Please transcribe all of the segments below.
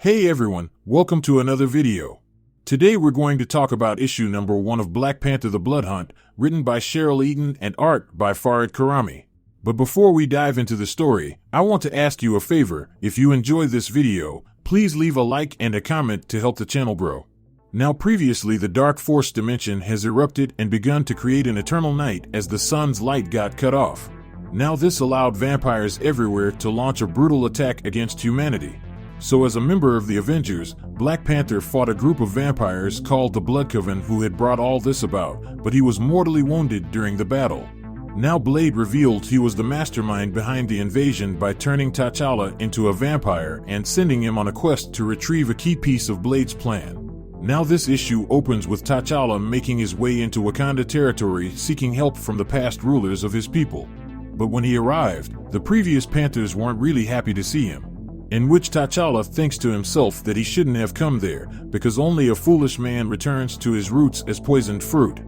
Hey everyone, welcome to another video. Today we're going to talk about issue number 1 of Black Panther: The Blood Hunt, written by Cheryl Eaton and art by Farid Karami. But before we dive into the story, I want to ask you a favor. If you enjoy this video, please leave a like and a comment to help the channel grow. Now previously, the Dark Force dimension has erupted and begun to create an eternal night as the sun's light got cut off. Now this allowed vampires everywhere to launch a brutal attack against humanity. So as a member of the Avengers, Black Panther fought a group of vampires called the Blood Coven who had brought all this about, but he was mortally wounded during the battle. Now Blade revealed he was the mastermind behind the invasion by turning T'Challa into a vampire and sending him on a quest to retrieve a key piece of Blade's plan. Now this issue opens with T'Challa making his way into Wakanda territory seeking help from the past rulers of his people. But when he arrived, the previous Panthers weren't really happy to see him. In which T'Challa thinks to himself that he shouldn't have come there, because only a foolish man returns to his roots as poisoned fruit.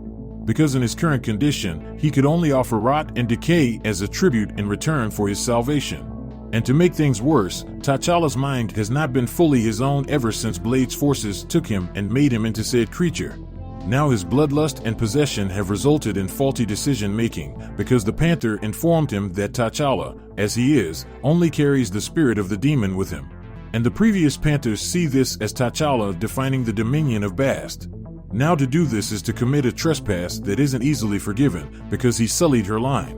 Because in his current condition, he could only offer rot and decay as a tribute in return for his salvation. And to make things worse, T'Challa's mind has not been fully his own ever since Blade's forces took him and made him into said creature. Now his bloodlust and possession have resulted in faulty decision-making, because the Panther informed him that T'Challa, as he is, only carries the spirit of the demon with him. And the previous Panthers see this as T'Challa defining the dominion of Bast. Now to do this is to commit a trespass that isn't easily forgiven, because he sullied her line,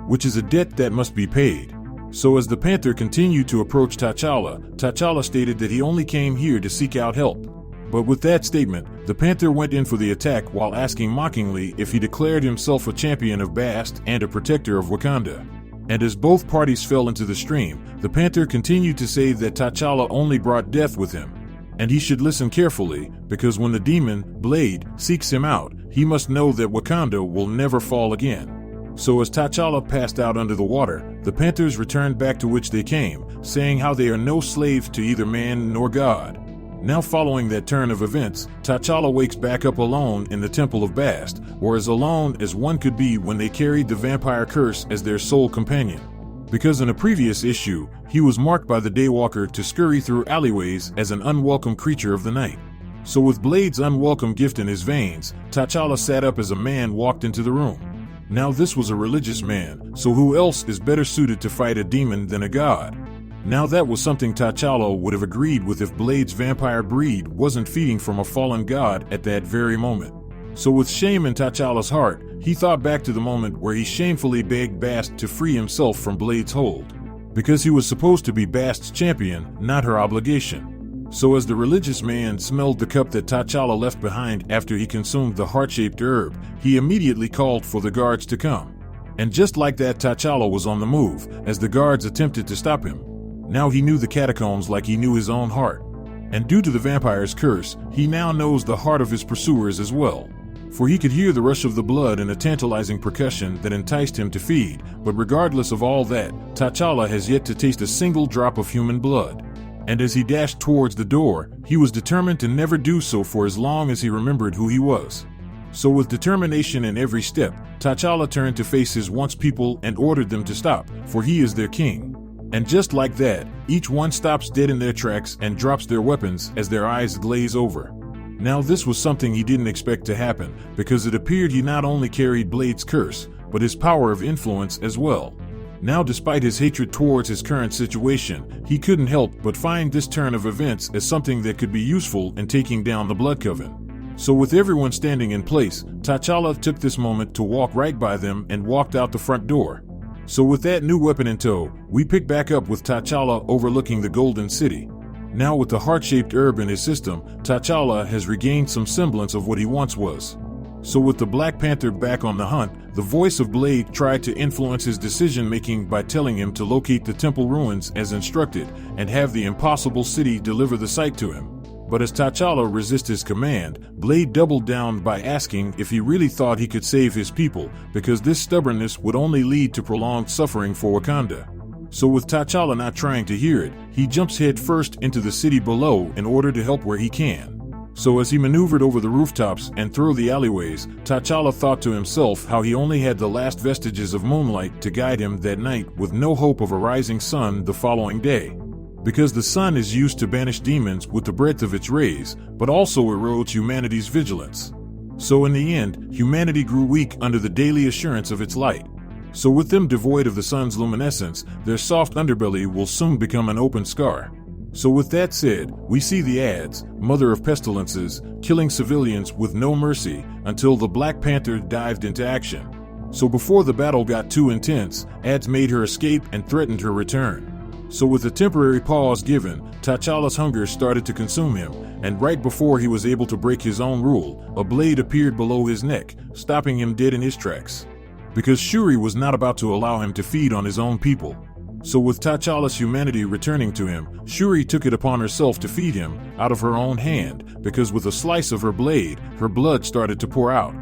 which is a debt that must be paid. So as the Panther continued to approach T'Challa stated that he only came here to seek out help. But with that statement, the Panther went in for the attack while asking mockingly if he declared himself a champion of Bast and a protector of Wakanda. And as both parties fell into the stream, the Panther continued to say that T'Challa only brought death with him. And he should listen carefully, because when the demon, Blade, seeks him out, he must know that Wakanda will never fall again. So as T'Challa passed out under the water, the Panthers returned back to which they came, saying how they are no slaves to either man nor God. Now following that turn of events, T'Challa wakes back up alone in the Temple of Bast, or as alone as one could be when they carried the vampire curse as their sole companion. Because in a previous issue, he was marked by the Daywalker to scurry through alleyways as an unwelcome creature of the night. So with Blade's unwelcome gift in his veins, T'Challa sat up as a man walked into the room. Now this was a religious man, so who else is better suited to fight a demon than a god? Now that was something T'Challa would have agreed with if Blade's vampire breed wasn't feeding from a fallen god at that very moment. So with shame in T'Challa's heart, he thought back to the moment where he shamefully begged Bast to free himself from Blade's hold. Because he was supposed to be Bast's champion, not her obligation. So as the religious man smelled the cup that T'Challa left behind after he consumed the heart-shaped herb, he immediately called for the guards to come. And just like that, T'Challa was on the move, as the guards attempted to stop him. Now he knew the catacombs like he knew his own heart. And due to the vampire's curse, he now knows the heart of his pursuers as well. For he could hear the rush of the blood and a tantalizing percussion that enticed him to feed, but regardless of all that, T'Challa has yet to taste a single drop of human blood. And as he dashed towards the door, he was determined to never do so for as long as he remembered who he was. So with determination in every step, T'Challa turned to face his once people and ordered them to stop, for he is their king. And just like that, each one stops dead in their tracks and drops their weapons as their eyes glaze over. Now this was something he didn't expect to happen, because it appeared he not only carried Blade's curse, but his power of influence as well. Now despite his hatred towards his current situation, he couldn't help but find this turn of events as something that could be useful in taking down the Blood Coven. So with everyone standing in place, T'Challa took this moment to walk right by them and walked out the front door. So with that new weapon in tow, we pick back up with T'Challa overlooking the Golden City. Now with the heart-shaped herb in his system, T'Challa has regained some semblance of what he once was. So with the Black Panther back on the hunt, the voice of Blade tried to influence his decision-making by telling him to locate the temple ruins as instructed and have the impossible city deliver the site to him. But as T'Challa resisted his command, Blade doubled down by asking if he really thought he could save his people, because this stubbornness would only lead to prolonged suffering for Wakanda. So with T'Challa not trying to hear it, he jumps head first into the city below in order to help where he can. So as he maneuvered over the rooftops and through the alleyways, T'Challa thought to himself how he only had the last vestiges of moonlight to guide him that night with no hope of a rising sun the following day. because the sun is used to banish demons with the breadth of its rays, but also erodes humanity's vigilance. So in the end, humanity grew weak under the daily assurance of its light. So with them devoid of the sun's luminescence, their soft underbelly will soon become an open scar. So with that said, we see the Ads, mother of pestilences, killing civilians with no mercy until the Black Panther dived into action. So before the battle got too intense, Ads made her escape and threatened her return. So with a temporary pause given, T'Challa's hunger started to consume him, and right before he was able to break his own rule, a blade appeared below his neck, stopping him dead in his tracks. Because Shuri was not about to allow him to feed on his own people. So with T'Challa's humanity returning to him, Shuri took it upon herself to feed him out of her own hand, because with a slice of her blade, her blood started to pour out.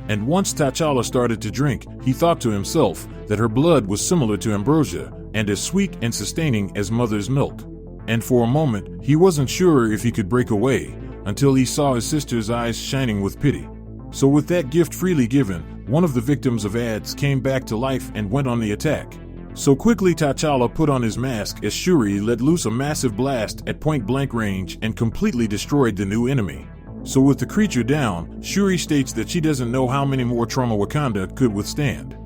And once T'Challa started to drink, he thought to himself that her blood was similar to ambrosia, and as sweet and sustaining as mother's milk. And for a moment, he wasn't sure if he could break away, until he saw his sister's eyes shining with pity. So with that gift freely given, one of the victims of Ads came back to life and went on the attack. So quickly T'Challa put on his mask as Shuri let loose a massive blast at point-blank range and completely destroyed the new enemy. So with the creature down, Shuri states that she doesn't know how many more trauma Wakanda could withstand.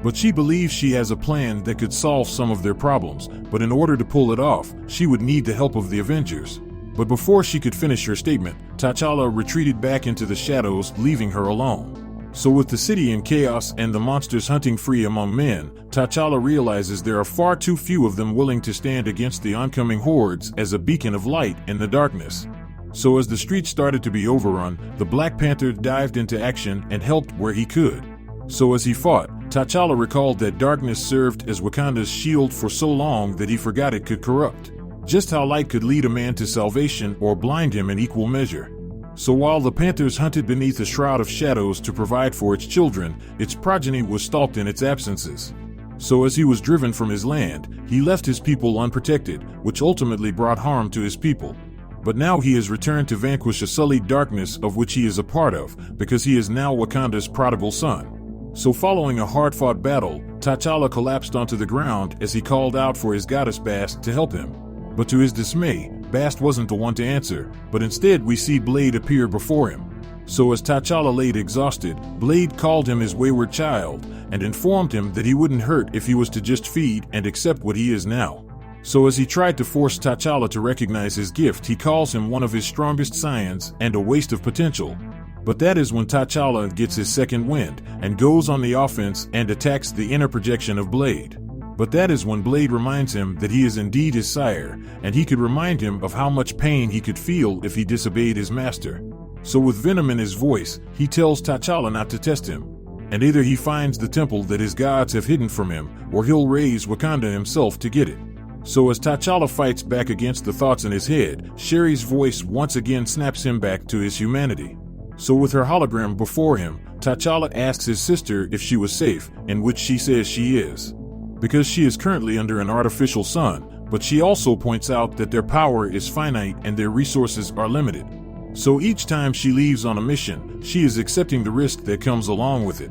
But she believes she has a plan that could solve some of their problems, but in order to pull it off, she would need the help of the Avengers. But before she could finish her statement, T'Challa retreated back into the shadows, leaving her alone. So with the city in chaos and the monsters hunting free among men, T'Challa realizes there are far too few of them willing to stand against the oncoming hordes as a beacon of light in the darkness. So as the streets started to be overrun, the Black Panther dived into action and helped where he could. So as he fought, T'Challa recalled that darkness served as Wakanda's shield for so long that he forgot it could corrupt. Just how light could lead a man to salvation or blind him in equal measure. So while the Panthers hunted beneath a shroud of shadows to provide for its children, its progeny was stalked in its absences. So as he was driven from his land, he left his people unprotected, which ultimately brought harm to his people. But now he has returned to vanquish a sullied darkness of which he is a part of, because he is now Wakanda's prodigal son. So following a hard-fought battle, T'Challa collapsed onto the ground as he called out for his goddess Bast to help him. But to his dismay, Bast wasn't the one to answer, but instead we see Blade appear before him. So as T'Challa laid exhausted, Blade called him his wayward child, and informed him that he wouldn't hurt if he was to just feed and accept what he is now. So as he tried to force T'Challa to recognize his gift, he calls him one of his strongest scions and a waste of potential. But that is when T'Challa gets his second wind, and goes on the offense and attacks the inner projection of Blade. But that is when Blade reminds him that he is indeed his sire, and he could remind him of how much pain he could feel if he disobeyed his master. So with venom in his voice, he tells T'Challa not to test him. And either he finds the temple that his gods have hidden from him, or he'll raise Wakanda himself to get it. So as T'Challa fights back against the thoughts in his head, Shuri's voice once again snaps him back to his humanity. So with her hologram before him, T'Challa asks his sister if she was safe, in which she says she is. Because she is currently under an artificial sun, but she also points out that their power is finite and their resources are limited. So each time she leaves on a mission, she is accepting the risk that comes along with it.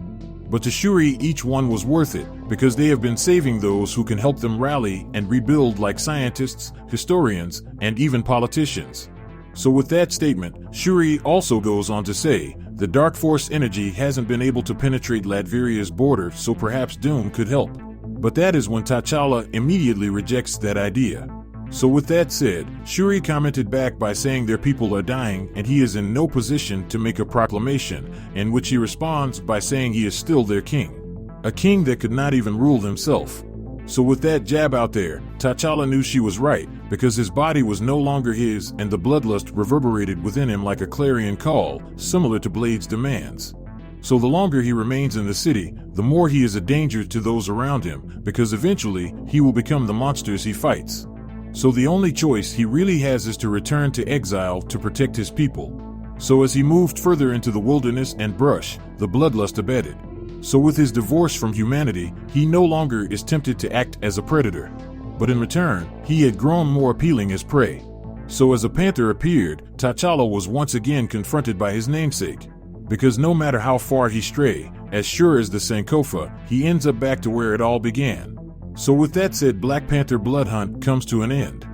But to Shuri, each one was worth it, because they have been saving those who can help them rally and rebuild, like scientists, historians, and even politicians. So with that statement, Shuri also goes on to say, the Dark Force energy hasn't been able to penetrate Latveria's border, so perhaps Doom could help. But that is when T'Challa immediately rejects that idea. So with that said, Shuri commented back by saying their people are dying and he is in no position to make a proclamation, in which he responds by saying he is still their king. A king that could not even rule himself. So with that jab out there, T'Challa knew she was right, because his body was no longer his and the bloodlust reverberated within him like a clarion call, similar to Blade's demands. So the longer he remains in the city, the more he is a danger to those around him, because eventually he will become the monsters he fights. So the only choice he really has is to return to exile to protect his people. So as he moved further into the wilderness and brush, the bloodlust abated. So with his divorce from humanity, he no longer is tempted to act as a predator. But in return, he had grown more appealing as prey. So as a panther appeared, T'Challa was once again confronted by his namesake. Because no matter how far he stray, as sure as the Sankofa, he ends up back to where it all began. So with that said, Black Panther Blood Hunt comes to an end.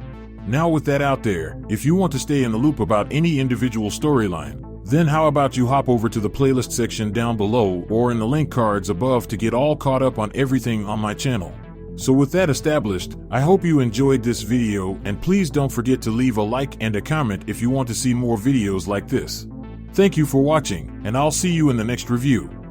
Now with that out there, if you want to stay in the loop about any individual storyline, then how about you hop over to the playlist section down below or in the link cards above to get all caught up on everything on my channel. So with that established, I hope you enjoyed this video, and please don't forget to leave a like and a comment if you want to see more videos like this. Thank you for watching, and I'll see you in the next review.